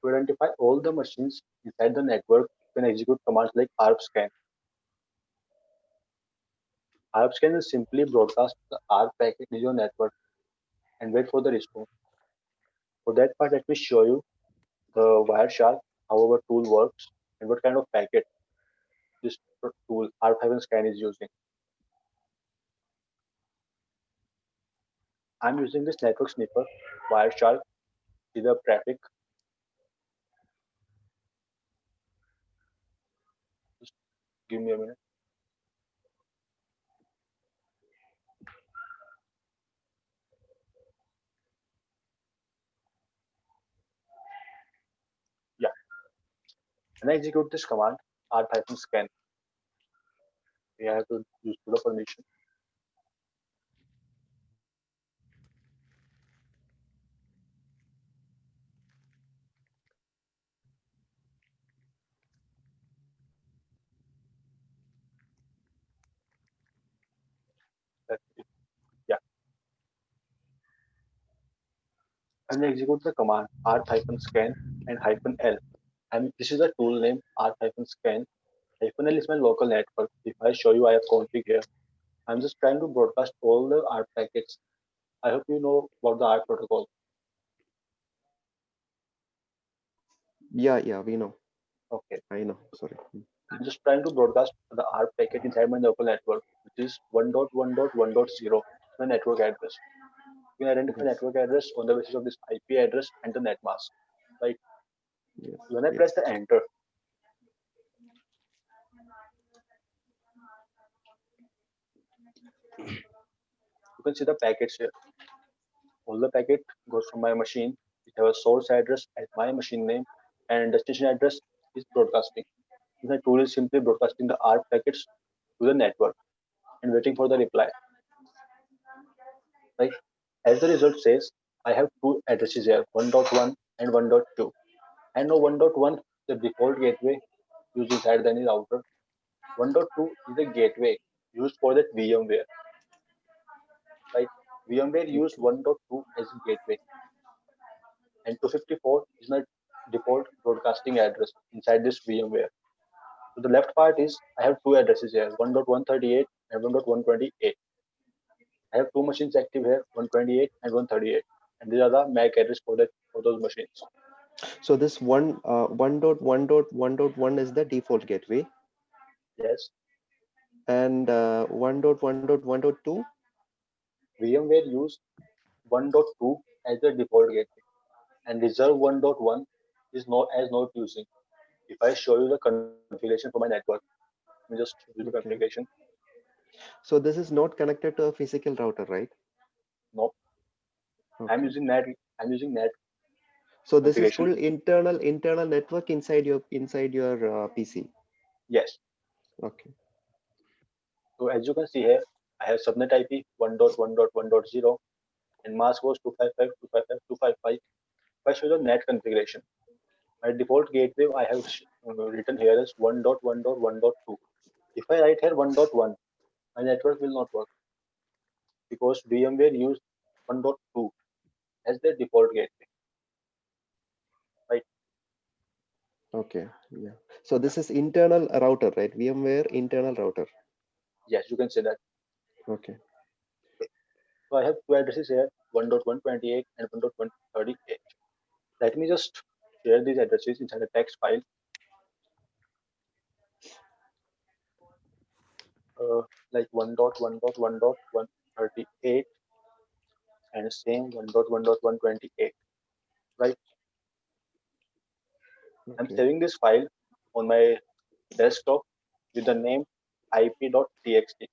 To identify all the machines inside the network, you can execute commands like arpscan. Arpscan will simply broadcast the ARP packet in your network and wait for the response. For that part, let me show you the Wireshark, how our tool works, and what kind of packet this tool ARP-scan is using. I'm using this network sniffer, Wireshark, with the traffic. Just give me a minute. Yeah, when I execute this command, ARP-scan, we have to use the permission. That's it. Yeah, and I execute the command ARP-scan and -L. And this is a tool name ARP-scan. -L is my local network. If I show you, I have config here. I'm just trying to broadcast all the ARP packets. I hope you know about the ARP protocol. Yeah, we know. Okay. I know. Sorry. I'm just trying to broadcast the ARP packet inside my local network, which is 1.1.1.0, the network address. You can identify Yes. network address on the basis of this IP address and the net mask. Right? Yes. When I press Yes. the enter, you can see the packets here. All the packet goes from my machine. It has a source address as my machine name and destination address is broadcasting. The tool is simply broadcasting the ARP packets to the network and waiting for the reply. Right? As the result says, I have two addresses here, 1.1 and 1.2. I know 1.1 is the default gateway used inside the router. 1.2 is the gateway used for that VMware. Right? VMware used Okay. 1.2 as a gateway, and 254 is my default broadcasting address inside this VMware. So the left part is I have two addresses here, 1.138 and 1.128. I have two machines active here, 128 and 138, and these are the MAC address for those machines. So this one is the default gateway, Yes, and 1.1.1.2. VMware use 1.2 as the default gateway, and reserve 1.1 is not using. If I show you the configuration for my network, let me just use the Okay. configuration. So this is not connected to a physical router, right? No, I'm Okay. using NAT. I'm using NAT So this is configuration. full internal network inside your PC. Yes. Okay. So as you can see here, I have subnet IP 1.1.1.0 and mask was 255.255.255. If I show the NAT configuration, my default gateway I have written here is 1.1.1.2. If I write here 1.1, my network will not work because VMware used 1.2 as their default gateway. Right? Okay. Yeah. So Yeah. this is internal router, right? VMware internal router. Yes, you can say that. Okay. So I have two addresses here, 1.128 and 1.138. Let me just share these addresses inside a text file. uh, like 1.1.1.138 and same 1.1.128, right? I'm Okay. saving this file on my desktop with the name ip.txt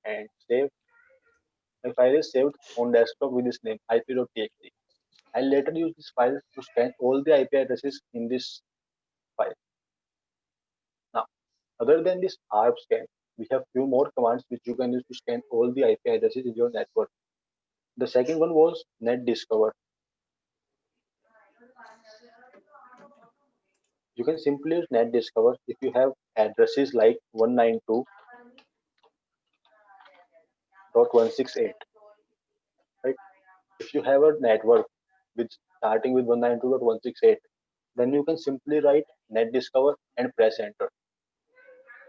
and save. My file is saved on desktop with this name ip.txt. I'll later use this file to scan all the IP addresses in this file. Now, other than this ARP scan, we have few more commands which you can use to scan all the IP addresses in your network. The second one was net discover. You can simply use net discover if you have addresses like 192.168, right? If you have a network with starting with 192.168, then you can simply write net discover and press enter.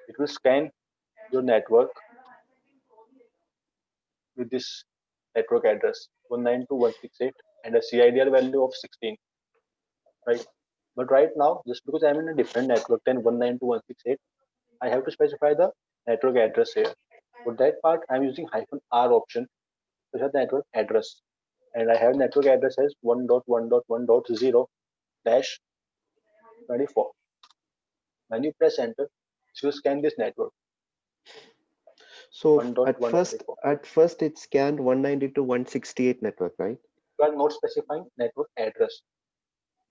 It will scan your network with this network address 192.168 and a CIDR value of 16, right? But right now, just because I'm in a different network than 192.168, I have to specify the network address here. For that part, I'm using -r option to have the network address. And I have network address as 1.1.1.0-24. When you press enter, it will scan this network So 1.1.24. at first it scanned 192.168 network, right? You are not specifying network address.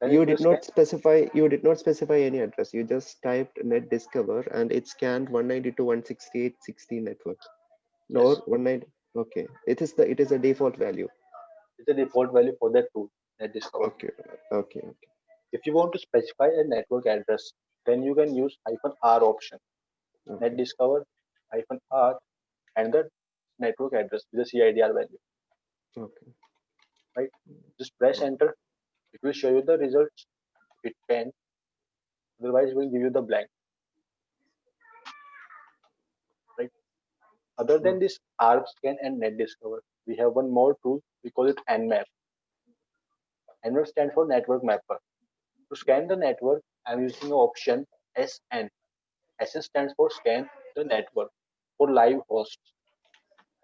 Then You it will did scan. not specify any address. You just typed net discover and it scanned 192.168.16 network. Or Yes, 19. Okay. It is a default value. it's the default value for that tool, net discover. Okay. Okay. Okay. If you want to specify a network address, then you can use -r option. Net Okay. discover -r and the network address with the CIDR value, Okay. right? Just press enter. It will show you the results. If it can, otherwise it will give you the blank, right? Other than this ARP scan and net discover, we have one more tool. We call it Nmap. Nmap stands for network mapper. To scan the network, I'm using the option SN. SN stands for scan the network for live hosts.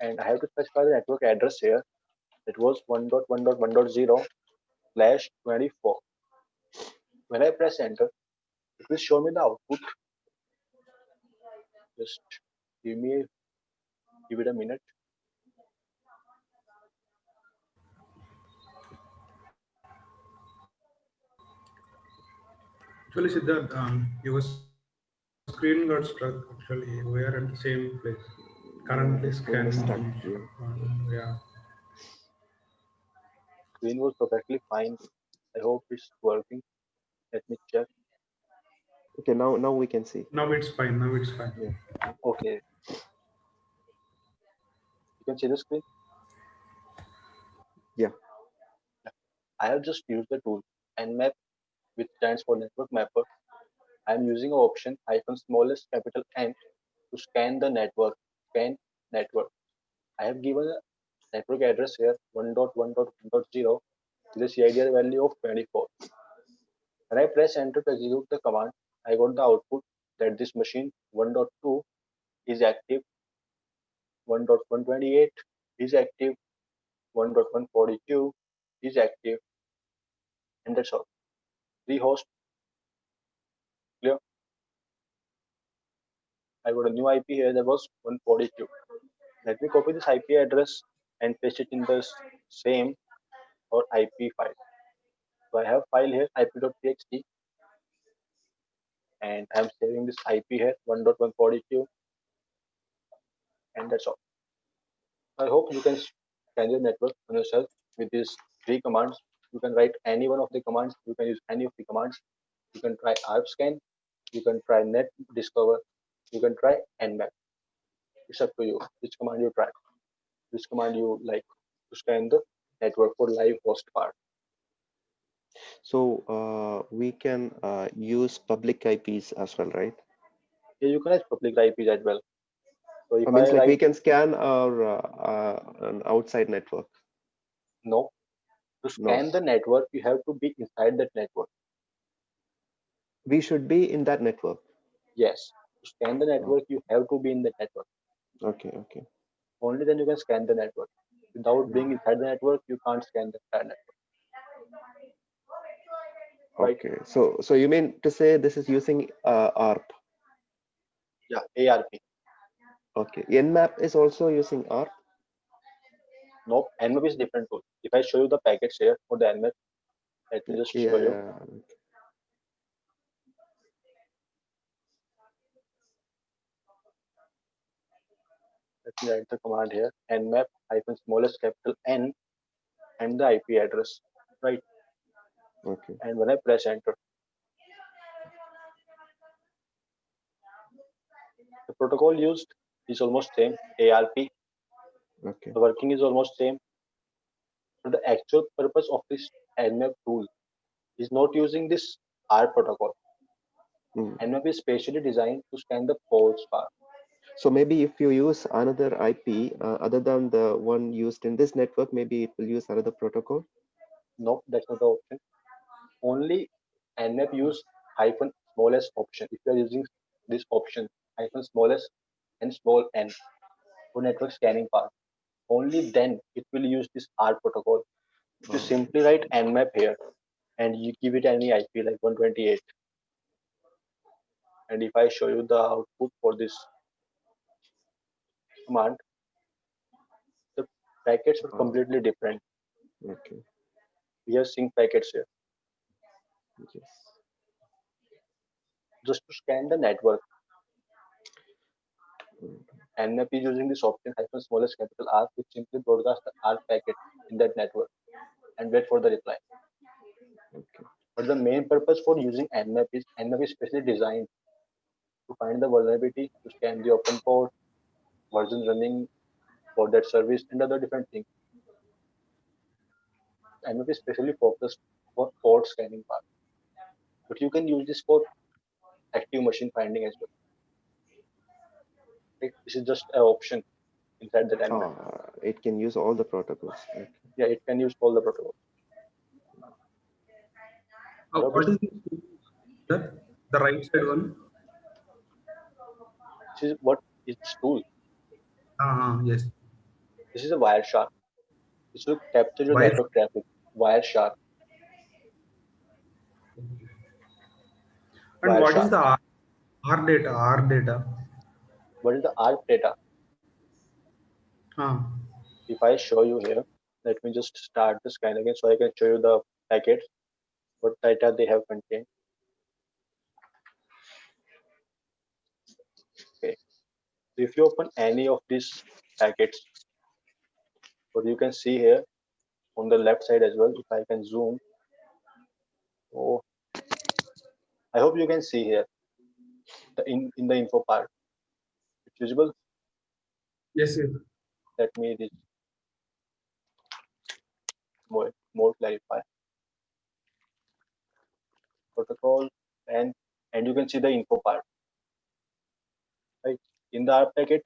And I have to specify the network address here. It was 1.1.1.0/24. When I press enter, it will show me the output. Just give it a minute. Actually, Siddharth, your screen got stuck. Actually, we are at the same place. Currently Yeah, the screen is scanning. stuck. Yeah. Yeah. Screen was perfectly fine. I hope it's working. Let me check. Okay. Now we can see. Now it's fine. Now it's fine. Yeah. Okay, you can see the screen. Yeah. I have just used the tool Nmap, which stands for Network Mapper. I am using an option smallest capital N to scan the network. Scan network. I have given a network address here 1.1.1.0 with a CIDR value of 24. When I press enter to execute the command, I got the output that this machine 1.2 is active, 1.128 is active, 1.142 is active, and that's all. Three hosts clear. I got a new IP here that was 142. Let me copy this IP address and paste it in the same or IP file. So I have file here ip.txt and I'm saving this IP here 1.142 and that's all. I hope you can scan your network on yourself with these three commands. You can write any one of the commands. You can use any of the commands. You can try ARP scan. You can try net discover. You can try Nmap. It's up to you which command you try, which command you like to scan the network for live host part. So we can use public IPs as well, right? Yeah, you can write public IPs as well. So if I I means like we write can scan our an outside network. no, to No, scan the network, you have to be inside that network. we should be in that network. Yes, to scan the Oh, network, you have to be in the network. okay, okay, Only then you can scan the network. Without being mm, inside the network, you can't scan the entire network, right? okay. So you mean to say this is using ARP? Yeah, ARP. Okay. Nmap is also using ARP. Nope, Nmap is different tool. If I show you the packets here for the Nmap, let me just Yeah, show you. yeah. Let me write the command here. Nmap smallest capital N and the IP address, right? Okay, And when I press enter, the protocol used is almost same. ARP. okay. The working is almost same. But the actual purpose of this Nmap tool is not using this R protocol. Hmm. Nmap is specially designed to scan the ports path. So maybe if you use another IP other than the one used in this network, maybe it will use another protocol. No, that's not the option. Only Nmap use hyphen small s option. If you are using this option hyphen small s and small n for network scanning part, only then it will use this R protocol. If you Oh, simply write Nmap here and you give it any IP like 128, and if I show you the output for this command, the packets are oh, completely different. okay. We have sync packets here. Yes. Just to scan the network, Mm, Nmap is using this option hyphen smallest capital R, which simply broadcast the R packet in that network and wait for the reply. okay. But the main purpose for using Nmap is specially designed to find the vulnerability, to scan the open port, versions running for that service, and other different things. Nmap is specially focused for port scanning part. But you can use this for active machine finding as well. Right? This is just an option inside that Nmap. It can use all the protocols. Okay. Yeah, it can use all the protocols. I hope What it's is this tool here? The right side one? this is what is this tool. Yes. This is a Wireshark. This will capture your Wire. network traffic. Wireshark. And what is Wireshark. the R data? R data. What is the ARP data? Ah, If I show you here, let me just start the scan again so I can show you the packets, what data they have contained. Okay. So if you open any of these packets, what you can see here on the left side as well, if I can zoom. Oh, I hope you can see here the in the info part. It's visible. yes, yes. Let me this more clarify. Protocol and you can see the info part. Right. In the ARP packet,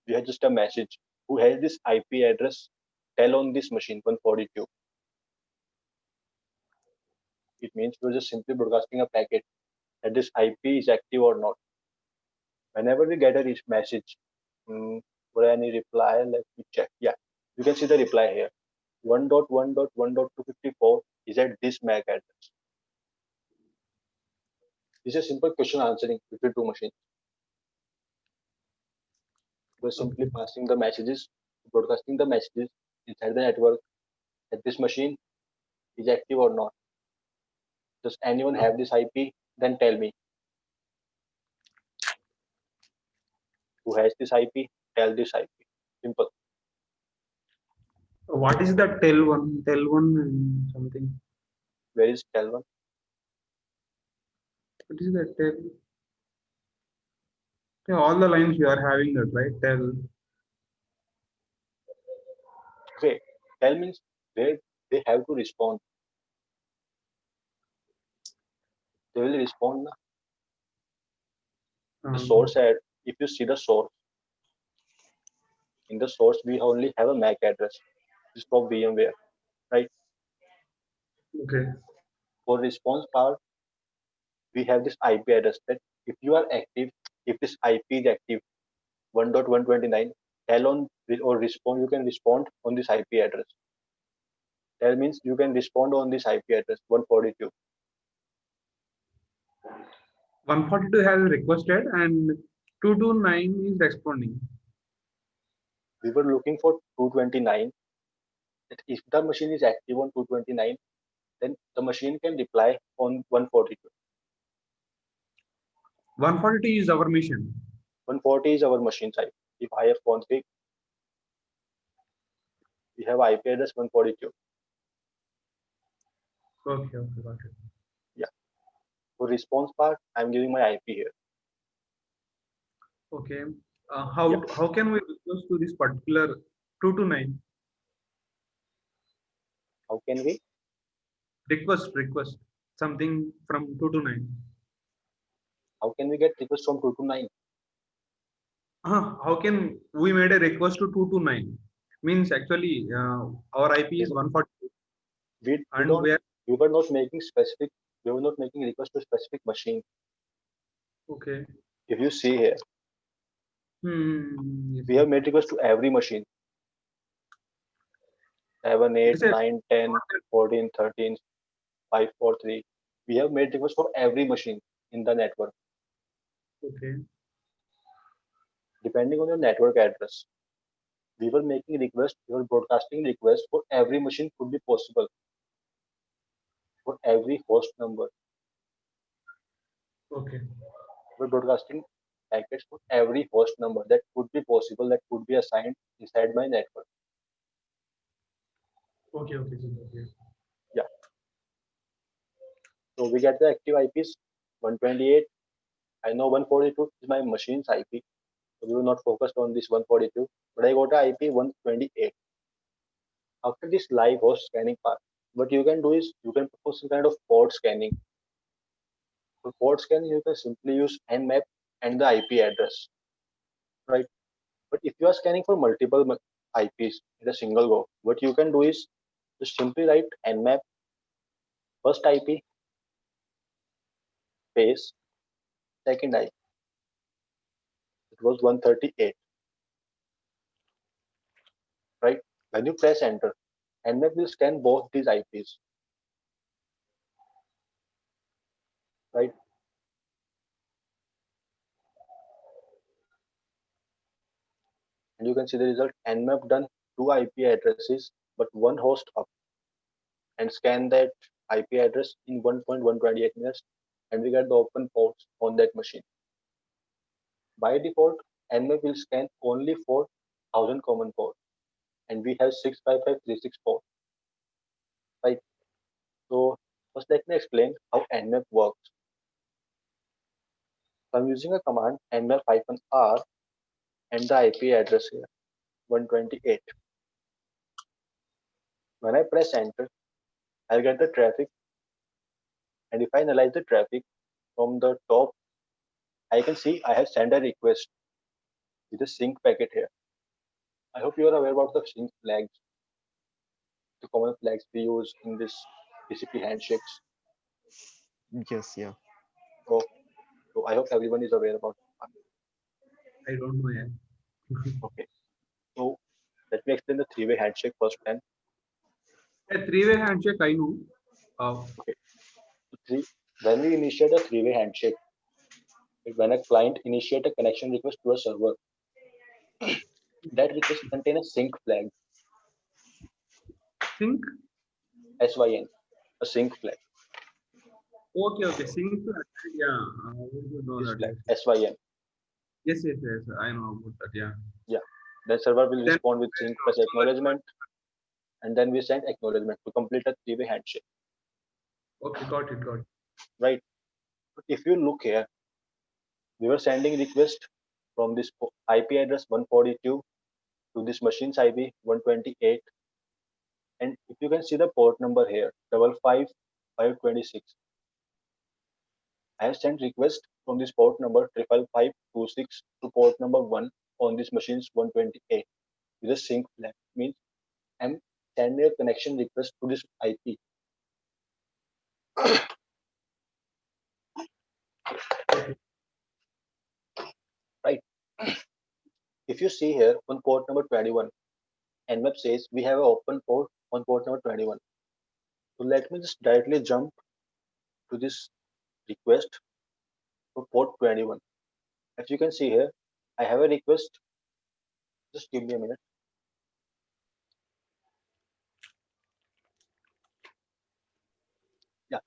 we have just a message who has this IP address. Tell on this machine 142. It means we're just simply broadcasting a packet that this IP is active or not. Whenever we get a message for any reply, let me check. Yeah, you can see the reply here. 1.1.1.254 is at this MAC address. This is a simple question answering between two machines. We're simply Okay. passing the messages, broadcasting the messages inside the network that this machine is active or not. Does anyone have this IP? Then tell me who has this IP. Tell this IP. Simple. What is the tell one? Tell one and something. Where is tell one? What is that tell? Yeah, all the lines you are having that, right? Tell. Okay, tell means where they have to respond. They will respond. Na? The Um, source ad. If you see the source, in the source we only have a MAC address. This is for VMware, right? okay. For response part, we have this IP address that if you are active, if this IP is active, 1.129, tell on or respond. You can respond on this IP address. That means you can respond on this IP address 142. 142 has requested and 229 is responding. We were looking for 229. That if the machine is active on 229, then the machine can reply on 142. 142 is our mission. 140 is our machine type. If I have config, we have IP address 142. Okay, okay, got it. Yeah. For response part, I'm giving my IP here. Okay. Yeah. How can we request to this particular 229? can we? Request something from 2 to 9. How can we get request from 2 to 9? How can we made a request to 2 to 9? Means actually our IP is 140 We and don't. we are We were not making specific. We were not making request to specific machine. okay. If you see here, Yes, we have made request to every machine. 7, 8, it's a 9, 10, 14, 13, 5, 4, 3. We have made requests for every machine in the network, okay. depending on your network address. We were making requests, we were broadcasting requests for every machine could be possible, for every host number. Okay. We're broadcasting packets for every host number that could be possible, that could be assigned inside my network. Okay. Okay. Yeah. So we get the active IPs 128. I know 142 is my machine's IP. So we were not focused on this 142, but I got a IP 128. After this live host scanning part, what you can do is you can perform some kind of port scanning. For port scanning, you can simply use Nmap and the IP address, right? But if you are scanning for multiple IPs in a single go, what you can do is just simply write Nmap first IP space second IP. It was 138, right? When you press enter, Nmap will scan both these IPs, right? And you can see the result. Nmap done 2 IP addresses, but one host up, and scan that IP address in 1.128 minutes, and we get the open ports on that machine. By default, Nmap will scan only 4,000 common ports, and we have 65536 ports, right? So first let me explain how Nmap works. So I'm using a command nmap-r and the IP address here 128. When I press enter, I'll get the traffic, and if I analyze the traffic from the top, I can see I have sent a request with a sync packet here. I hope you are aware about the sync flags, the common flags we use in this TCP handshakes. Yes, yeah. So, so I hope everyone is aware about it. I don't know yet. Okay. So let me explain the three-way handshake first then. A three-way handshake I know. Okay. So when we initiate a three-way handshake, when a client initiates a connection request to a server, that request contains a sync flag, Sync. SYN, a sync flag, Okay. Sync. Yeah. We should know this that. flag, Yes. SYN. Yes. I know about that. Yeah. Yeah. Then server will Then respond with sync plus acknowledgement, and then we send acknowledgement to complete a three-way handshake, okay, got it. right? But if you look here, we were sending request from this IP address 142 to this machine's IP 128, and if you can see the port number here, 55526. I have sent request from this port number 55526 to port number 1 on this machine's 128 with a sync flag. Means I'm sending a connection request to this IP. Right. If you see here on port number 21, Nmap says we have an open port on port number 21. So let me just directly jump to this request for port 21. As you can see here, I have a request. Just give me a minute. Yeah,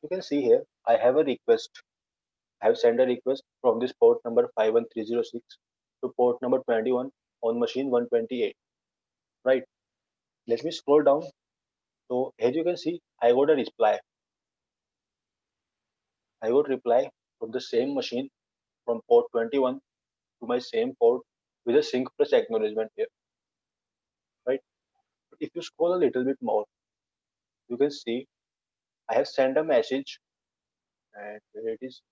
you can see here, I have a request. I have sent a request from this port number 51306 to port number 21 on machine 128. Right. Let me scroll down. So as you can see, I got a reply. I got reply from the same machine from port 21 to my same port with a sync plus acknowledgement here. Right. But if you scroll a little bit more, you can see I have sent a message, and here it is.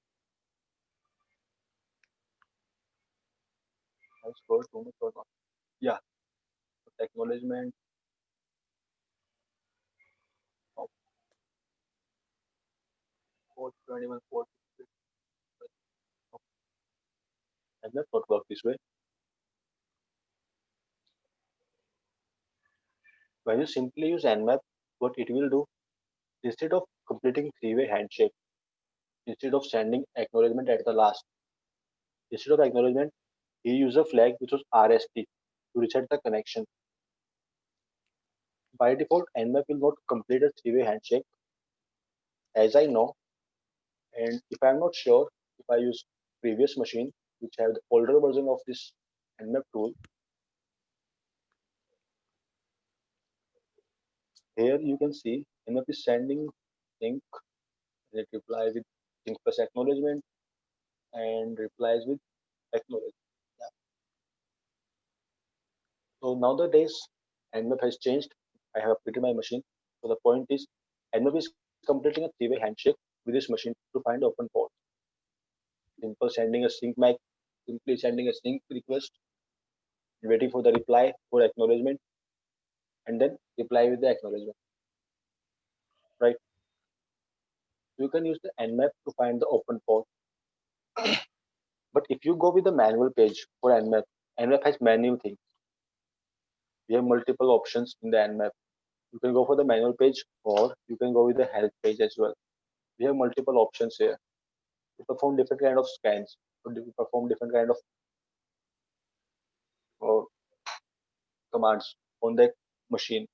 I scrolled too much or not? Yeah, acknowledgement of 421, 4. And let's not work this way. When you simply use Nmap, what it will do, instead of completing three-way handshake, instead of sending acknowledgement at the last, instead of acknowledgement, he used a flag which was RST to reset the connection. By default, Nmap will not complete a three-way handshake, as I know. And if I'm not sure, if I use previous machine which have the older version of this Nmap tool, here you can see Nmap is sending sync, and it replies with sync plus acknowledgement and replies with acknowledgement. Yeah. So nowadays, Nmap has changed. I have updated my machine. So the point is, Nmap is completing a three-way handshake with this machine to find open port. Simple sending a sync mac, simply sending a sync request, waiting for the reply for acknowledgement, and then reply with the acknowledgement. Right? You can use the Nmap to find the open port. But if you go with the manual page for Nmap, Nmap has many things. We have multiple options in the Nmap. You can go for the manual page, or you can go with the help page as well. We have multiple options here to perform different kind of scans, to perform different kind of uh, commands on that machine.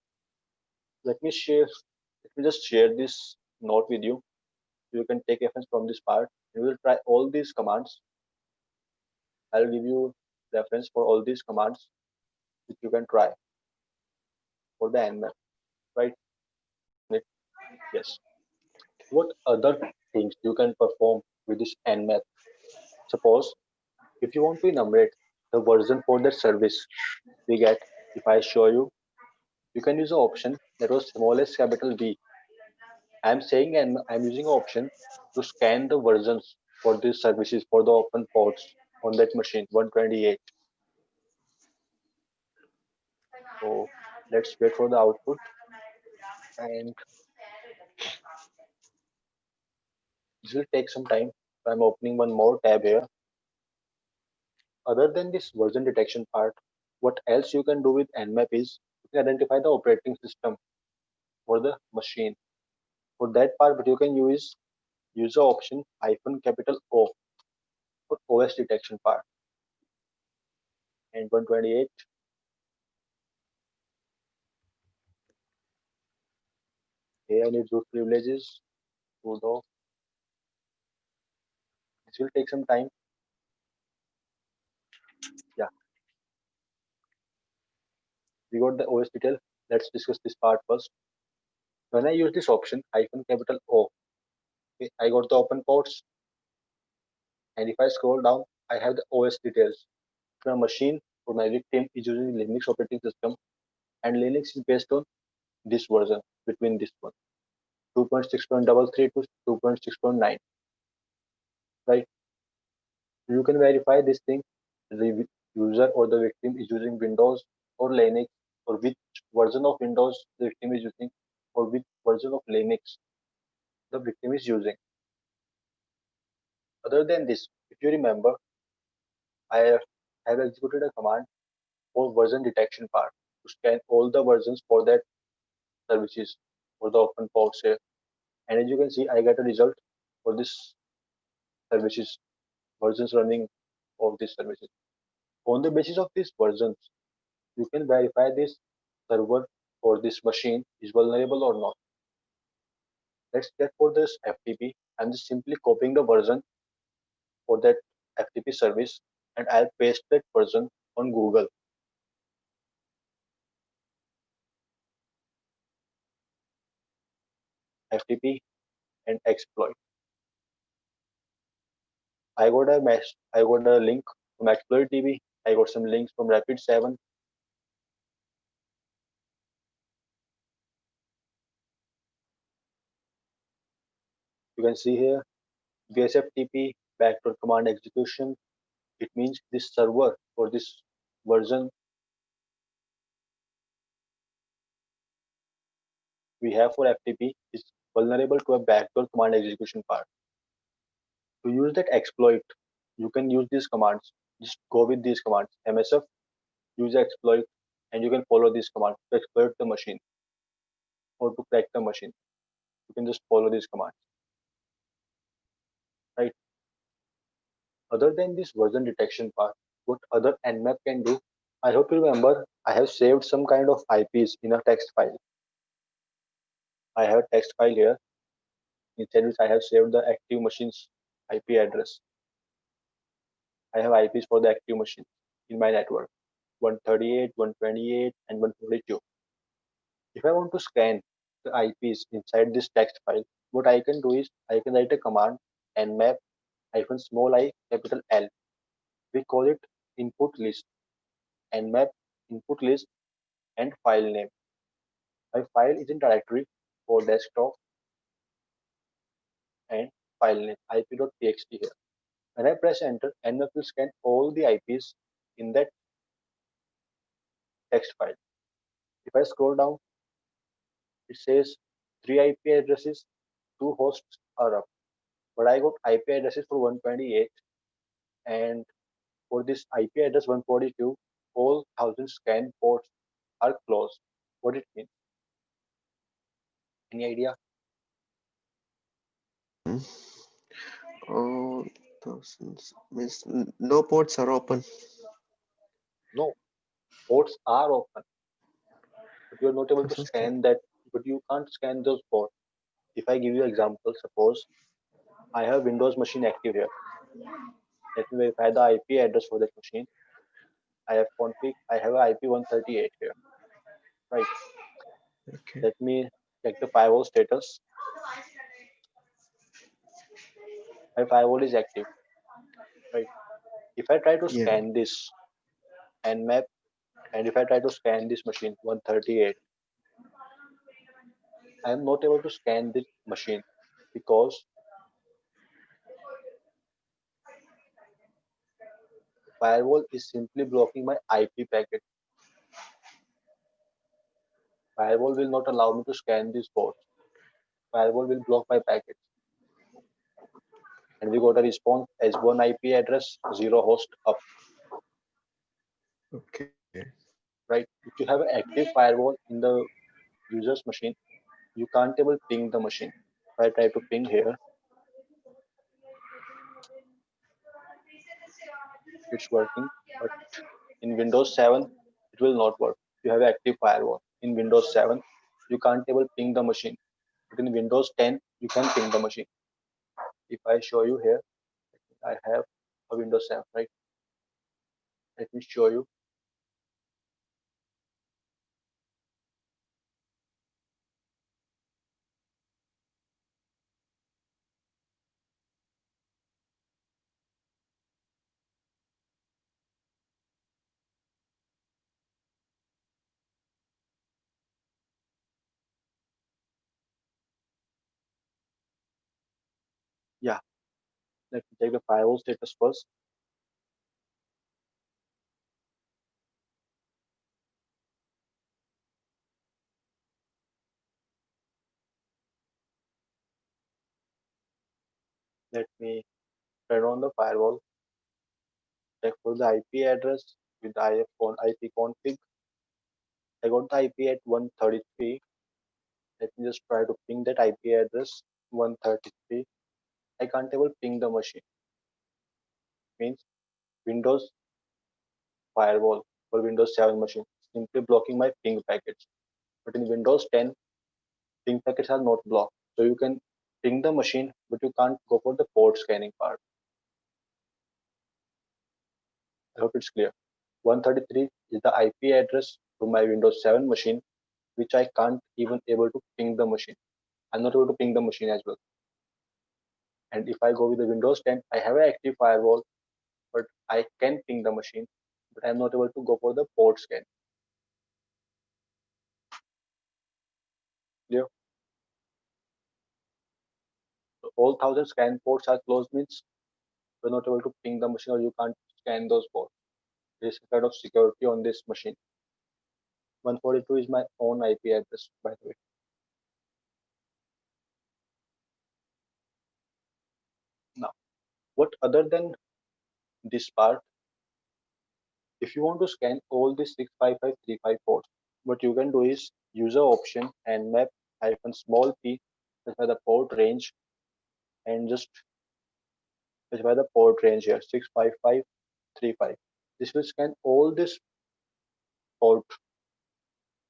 Let me share. Let me just share this note with you. You can take reference from this part. You will try all these commands. I'll give you reference for all these commands which you can try for the Nmap. Right? Yes. What other things you can perform with this Nmap? Suppose if you want to enumerate the version for that service we get, if I show you, you can use an option that was smallest capital V. I'm saying and I'm using an option to scan the versions for these services for the open ports on that machine 128. So let's wait for the output, and this will take some time. So I'm opening one more tab here. Other than this version detection part, what else you can do with Nmap is you can identify the operating system for the machine. For that part, what you can use the option -O for OS detection part. And 128, here I need root privileges, sudo. This will take some time. Yeah, we got the OS detail. Let's discuss this part first. When I use this option -O, okay, I got the open ports, and if I scroll down, I have the OS details. My machine or my victim is using Linux operating system, and Linux is based on this version, between this one, 2.6.33 to 2.6.9. Right? You can verify this thing. The user or the victim is using Windows or Linux, or which version of Windows the victim is using, or which version of Linux the victim is using. Other than this, if you remember, I have executed a command for version detection part to scan all the versions for that services for the open ports here. And as you can see, I get a result for this services, versions running of these services. On the basis of these versions, you can verify this server or this machine is vulnerable or not. Let's check for this FTP. I'm just simply copying the version for that FTP service, and I'll paste that version on Google. FTP and exploit. I got a link from Exploit DB. I got some links from Rapid7. You can see here BSFTP backdoor command execution. It means this server or this version we have for FTP is vulnerable to a backdoor command execution part. To use that exploit, you can use these commands. Just go with these commands. MSF, use exploit, and you can follow these commands to exploit the machine or to crack the machine. You can just follow these commands, right? Other than this version detection part, what other Nmap can do? I hope you remember I have saved some kind of IPs in a text file. I have a text file here. Inside which I have saved the active machine's IP address. I have IPs for the active machine in my network 138, 128, and 142. If I want to scan the IPs inside this text file, what I can do is I can write a command nmap small I capital L. We call it input list, nmap input list, and file name. My file is in directory for desktop and file name ip.txt here. When I press enter, nmap will scan all the IPs in that text file. If I scroll down, it says 3 IP addresses, 2 hosts are up. But I got IP addresses for 128, and for this IP address 142, all 1000 scan ports are closed. What it means? Any idea? Oh, thousands means no ports are open. No, ports are open, but you're not able to Thousands can. scan that. But you can't scan those ports. If I give you an example, suppose I have Windows machine active here. Let me verify the IP address for that machine. I have config. I have IP 138 here, right? Okay. Let me check the firewall status. My firewall is active, right? If I try to Yeah. scan this Nmap, and if I try to scan this machine 138, I am not able to scan this machine because firewall is simply blocking my IP packet. Firewall will not allow me to scan these ports. Firewall will block my packets. And we got a response as one IP address, 0 host up, Okay. right? If you have an active firewall in the user's machine, you can't able ping the machine. If I try to ping here, it's working, but in Windows 7, it will not work. You have active firewall. In Windows 7, you can't able ping the machine. But in Windows 10, you can ping the machine. If I show you here, I have a Windows 7, right? Let me show you. Yeah, let me check the firewall status first. Let me turn on the firewall, check for the IP address with IP config. I got the IP at 133. Let me just try to ping that IP address 133. I can't able ping the machine. Means Windows firewall for Windows 7 machine simply blocking my ping packets. But in Windows 10, ping packets are not blocked. So you can ping the machine, but you can't go for the port scanning part. I hope it's clear. 133 is the IP address to my Windows 7 machine, which I can't even able to ping the machine. I'm not able to ping the machine as well. And if I go with the Windows 10, I have an active firewall, but I can ping the machine, but I'm not able to go for the port scan. Clear? So all 1000 scan ports are closed means you're not able to ping the machine or you can't scan those ports. There's a kind of security on this machine. 142 is my own IP address, by the way. Now, what other than this part, if you want to scan all the 65535 ports, what you can do is user option and map hyphen small p specify the port range and just specify the port range here 65535. This will scan all this port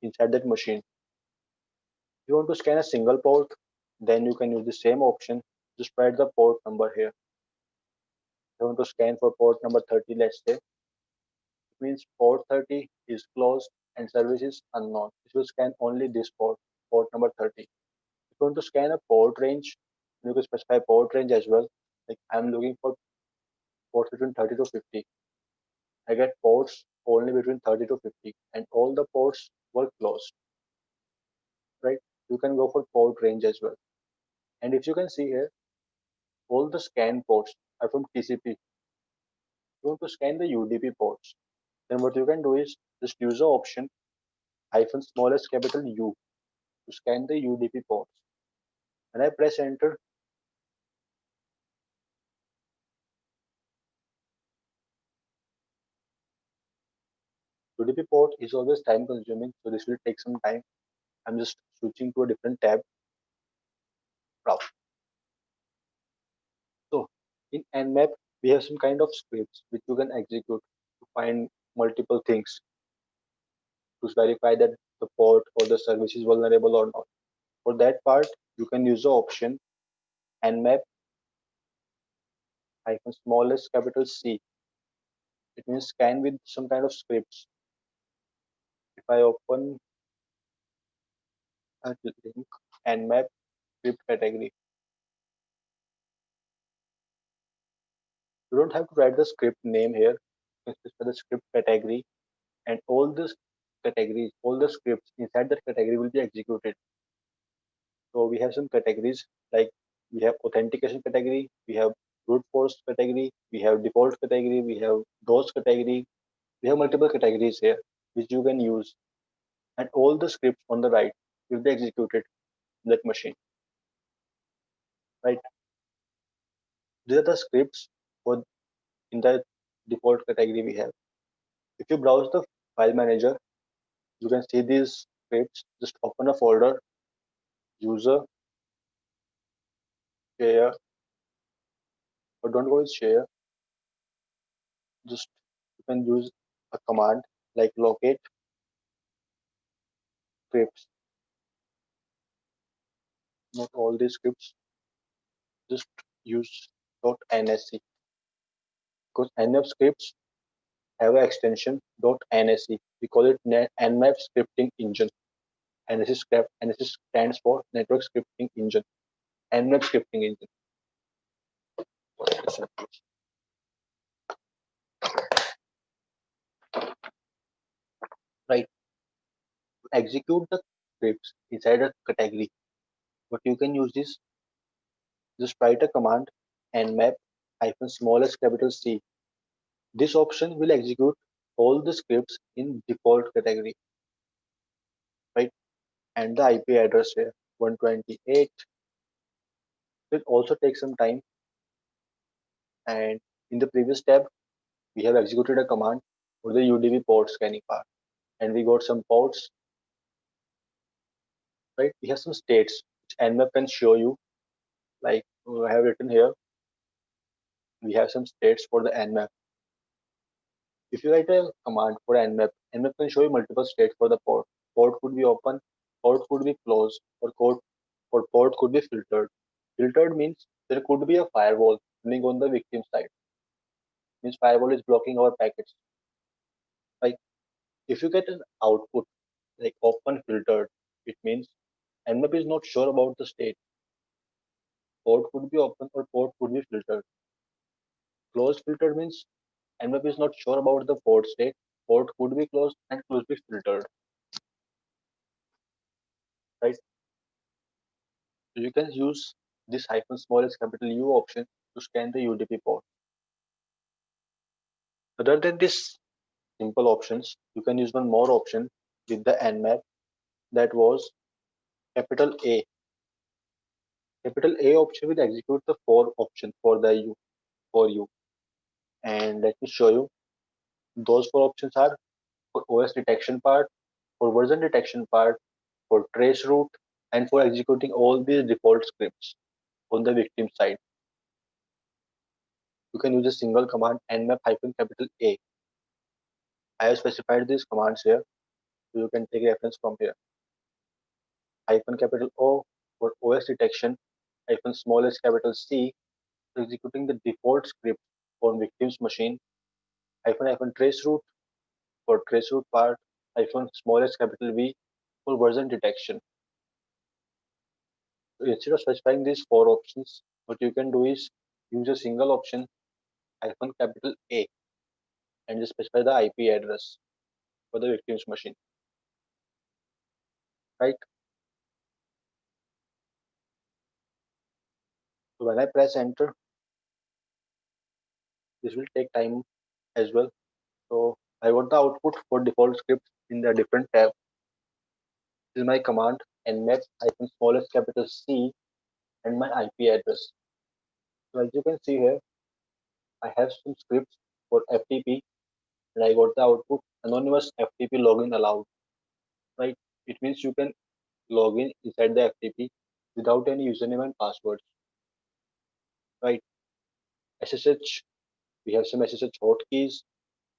inside that machine. If you want to scan a single port, then you can use the same option. Just write the port number here. If you want to scan for port number 30, let's say, it means port 30 is closed and service is unknown. It will scan only this port, port number 30. If you want to scan a port range, you can specify port range as well. Like I'm looking for ports between 30 to 50. I get ports only between 30 to 50 and all the ports were closed, right? You can go for port range as well. And if you can see here, all the scan ports are from TCP. If you want to scan the UDP ports, then what you can do is just use the option hyphen smallest capital U to scan the UDP ports. When I press enter, UDP port is always time consuming, so this will take some time. I'm just switching to a different tab. Now, so in Nmap, we have some kind of scripts which you can execute to find multiple things to verify that the port or the service is vulnerable or not. For that part, you can use the option Nmap hyphen smallest capital C. It means scan with some kind of scripts. If I open a link Nmap script category, you don't have to write the script name here. You can specify the script category, and all the categories, all the scripts inside that category will be executed. So we have some categories like we have authentication category, we have brute force category, we have default category, we have DOS category. We have multiple categories here which you can use, and all the scripts on the right will be executed in that machine. Right? These are the scripts for in the default category we have. If you browse the file manager, you can see these scripts. Just open a folder, user, share, or don't go with share. Just you can use a command like locate scripts. Not all these scripts. Just use .nsc because Nmap scripts have an extension .nsc. We call it Nmap scripting engine. NSC stands for Network Scripting Engine. Nmap scripting engine. Right. To execute the scripts inside a category, what you can use is just write a command nmap hyphen smallest capital C. This option will execute all the scripts in default category, right? And the IP address here 128 will also take some time. And in the previous tab, we have executed a command for the UDP port scanning part, and we got some ports, right? We have some states which Nmap can show you, like I have written here. We have some states for the Nmap. If you write a command for Nmap, Nmap can show you multiple states for the port. Port could be open, port could be closed, or port could be filtered. Filtered means there could be a firewall running on the victim side. Means firewall is blocking our packets. Like if you get an output like open filtered, it means Nmap is not sure about the state. Port could be open or port could be filtered. Closed filtered means Nmap is not sure about the port state. Port could be closed and could be filtered. Right? So you can use this -small is capital U option to scan the UDP port. Other than this simple options, you can use one more option with the Nmap, that was capital A. Capital A option will execute the four options for you. And let me show you. Those four options are for OS detection part, for version detection part, for trace route, and for executing all these default scripts on the victim side. You can use a single command nmap -capital A. I have specified these commands here, so you can take reference from here. -capital O for OS detection, -small s capital C for executing the default script on victim's machine, hyphen trace route for trace route part, -small s capital V for version detection. So instead of specifying these four options, what you can do is use a single option -capital A and just specify the IP address for the victim's machine. Right? So when I press enter, this will take time as well. So I got the output for default script in the different tab. This is my command nmap -small s capital C and my IP address. So as you can see here, I have some scripts for FTP and I got the output anonymous FTP login allowed. Right? It means you can log in inside the FTP without any username and passwords. Right? SSH, we have some SSH hotkeys.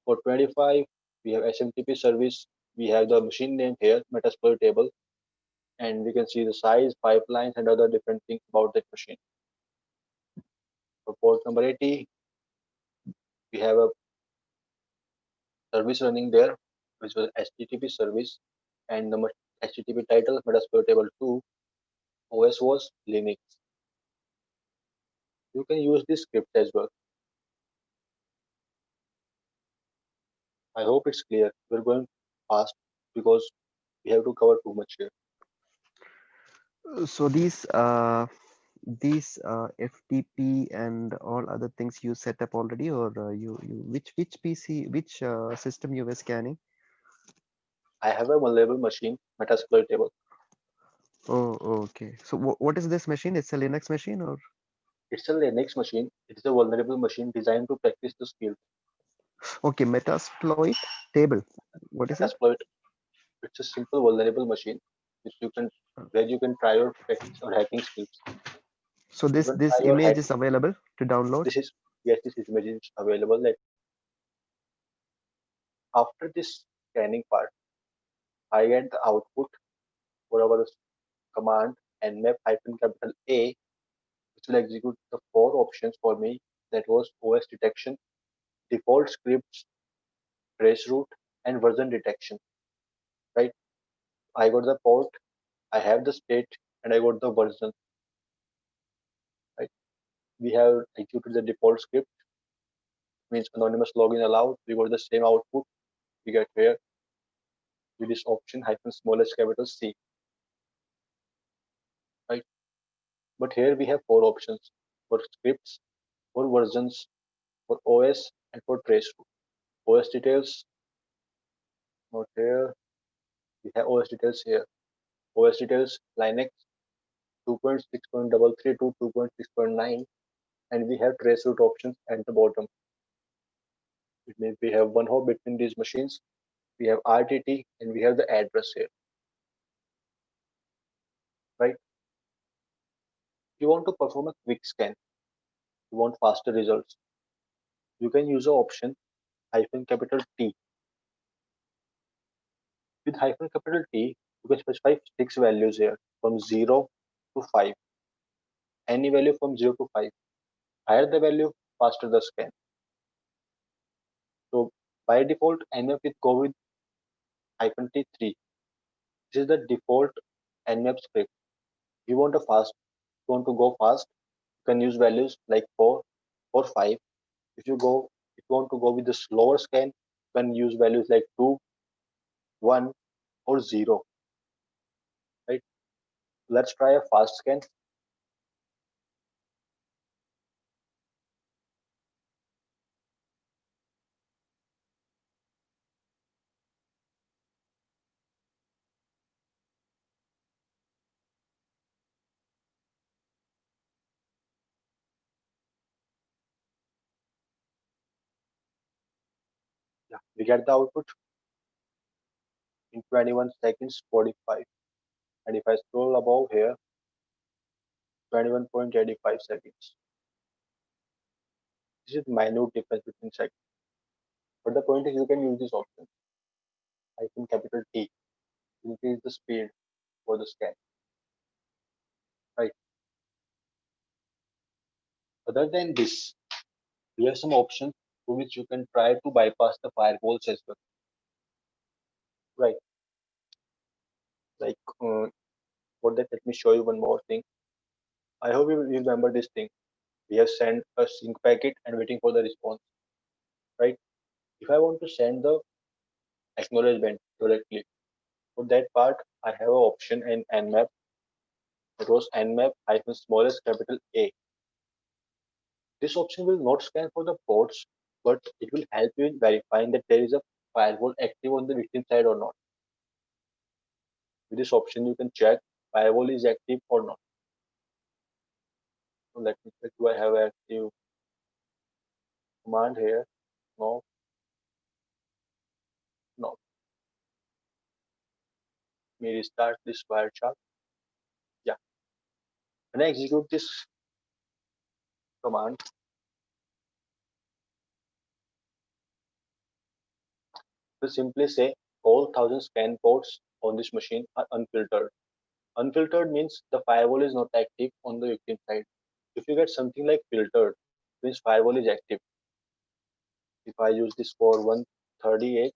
For 25, we have SMTP service. We have the machine name here, Metasploit table, and we can see the size, pipelines, and other different things about that machine. For port number 80, we have a service running there, which was HTTP service, and the HTTP title, Metasploit table 2, OS was Linux. You can use this script as well. I hope it's clear. We're going fast because we have to cover too much here. So these FTP and all other things you set up already, or you which PC, which system you were scanning? I have a vulnerable machine, Metasploit table. Oh, okay. So what is this machine? It's a Linux machine, or? It's a Linux machine. It is a vulnerable machine designed to practice the skill. Okay, Metasploit table. What is it? Metasploit. It's a simple vulnerable machine which you can where you can try your practice or hacking skills. So You this can try this your image is available to download. This is yes, this image is available. After this scanning part, I get the output for our command nmap -capital A, which will execute the four options for me. That was OS detection, default scripts, trace route, and version detection. Right? I got the port, I have the state, and I got the version. Right? We have executed the default script, means anonymous login allowed. We got the same output we get here with this option -small s capital C. Right? But here we have four options for scripts, for versions, for OS, and for trace route. OS details, not here. We have OS details here. OS details Linux 2.6.33 to 2.6.9, and we have trace route options at the bottom. It means we have one hop between these machines. We have RTT and we have the address here. Right? If you want to perform a quick scan, you want faster results, you can use the option -capital T. With -capital T, you can specify 6 values here from 0 to 5. Any value from 0 to 5. Higher the value, faster the scan. So by default, Nmap will go with -T3. This is the default Nmap script. You want to go fast, you can use values like 4 or 5. If you want to go with the slower scan, you can use values like 2, 1, or 0. Right? Let's try a fast scan. Yeah, we get the output in 21 seconds 45. And if I scroll above here, 21.85 seconds. This is minute difference between seconds. But the point is you can use this option, hyphen capital T, to increase the speed for the scan. Right. Other than this, we have some options through which you can try to bypass the firewalls as well. Right. Like for that, let me show you one more thing. I hope you remember this thing. We have sent a sync packet and waiting for the response. Right. If I want to send the acknowledgement directly, for that part, I have an option in Nmap. It was Nmap hyphen smallest capital A. This option will not scan for the ports, but it will help you in verifying that there is a firewall active on the victim side or not. With this option, you can check firewall is active or not. So let me check. Do I have an active command here? No, no. Let me restart this Wireshark. Yeah. When I execute this command, it will simply say all 1000 scan ports on this machine are unfiltered. Unfiltered means the firewall is not active on the victim side. If you get something like filtered, means firewall is active. If I use this for 138,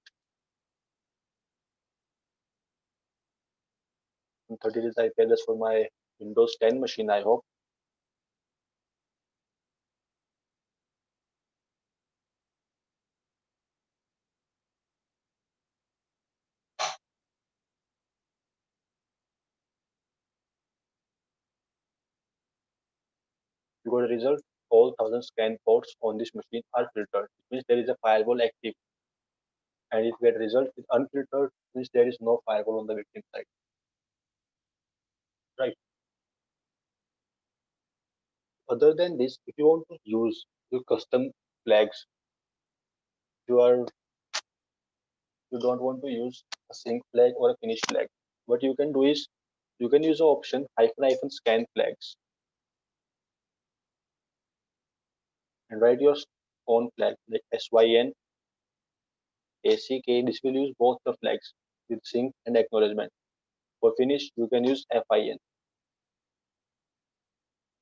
138 is IP address for my Windows 10 machine, I hope. You got a result. All 1000 scan ports on this machine are filtered. It means there is a firewall active. And if you get a result with unfiltered, means there is no firewall on the victim side. Right. Other than this, if you want to use your custom flags, you don't want to use a sync flag or a finish flag. What you can do is you can use the option hyphen hyphen scan flags and write your own flag like SYN, ACK. This will use both the flags with sync and acknowledgement. For finish, you can use FIN.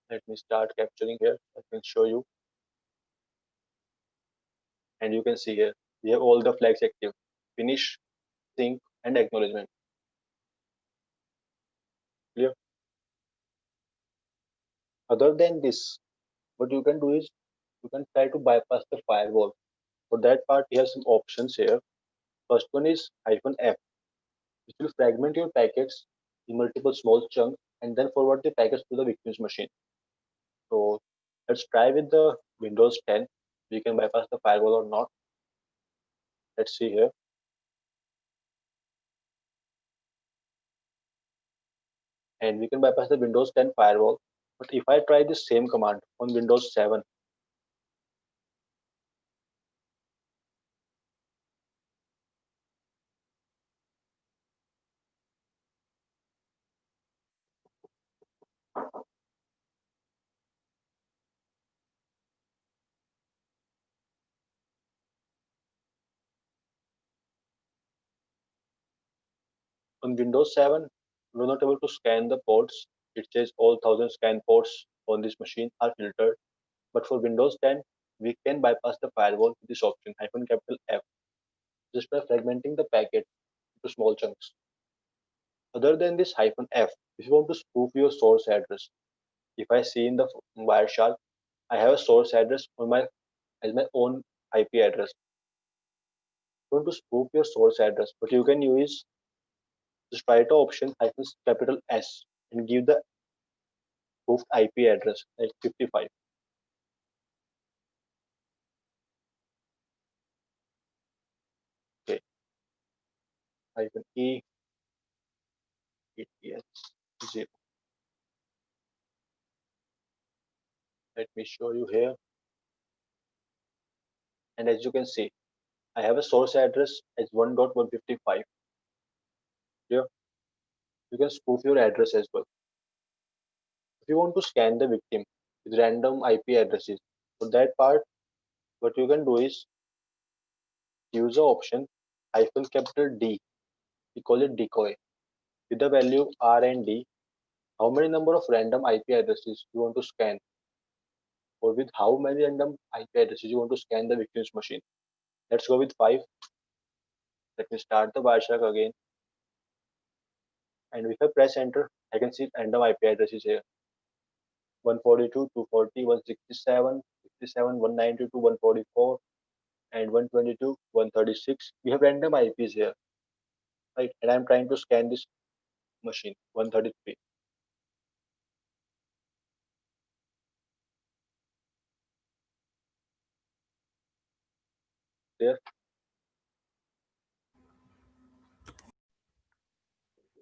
Let me start capturing here. I can show you. And you can see here, we have all the flags active. Finish, sync, and acknowledgement. Clear? Other than this, what you can do is you can try to bypass the firewall. For that part, you have some options here. First one is hyphen F, which will fragment your packets in multiple small chunks and then forward the packets to the victim's machine. So let's try with the Windows 10. We can bypass the firewall or not. Let's see here. And we can bypass the Windows 10 firewall. But if I try the same command on Windows 7, on Windows 7, we're not able to scan the ports. It says all 1000 scan ports on this machine are filtered. But for Windows 10, we can bypass the firewall with this option, hyphen capital F, just by fragmenting the packet into small chunks. Other than this hyphen F, if you want to spoof your source address, if I see in the Wireshark, I have a source address on my as my own IP address. If you want to spoof your source address, what you can use is just write the option hyphen capital S and give the spoofed IP address like 55. Okay, hyphen E ETS 0. Let me show you here. And as you can see, I have a source address as 1.155. Clear? You can spoof your address as well. If you want to scan the victim with random IP addresses, for that part, what you can do is use the option -D. We call it decoy. With the value R and D, how many number of random IP addresses you want to scan, or with how many random IP addresses you want to scan the victim's machine. Let's go with 5. Let me start the Wireshark again. And if I press enter, I can see random IP addresses here. 142, 240, 167, 67, 192, 144, and 122, 136. We have random IPs here, right? And I'm trying to scan this machine, 133. There,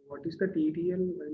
What is the TTL?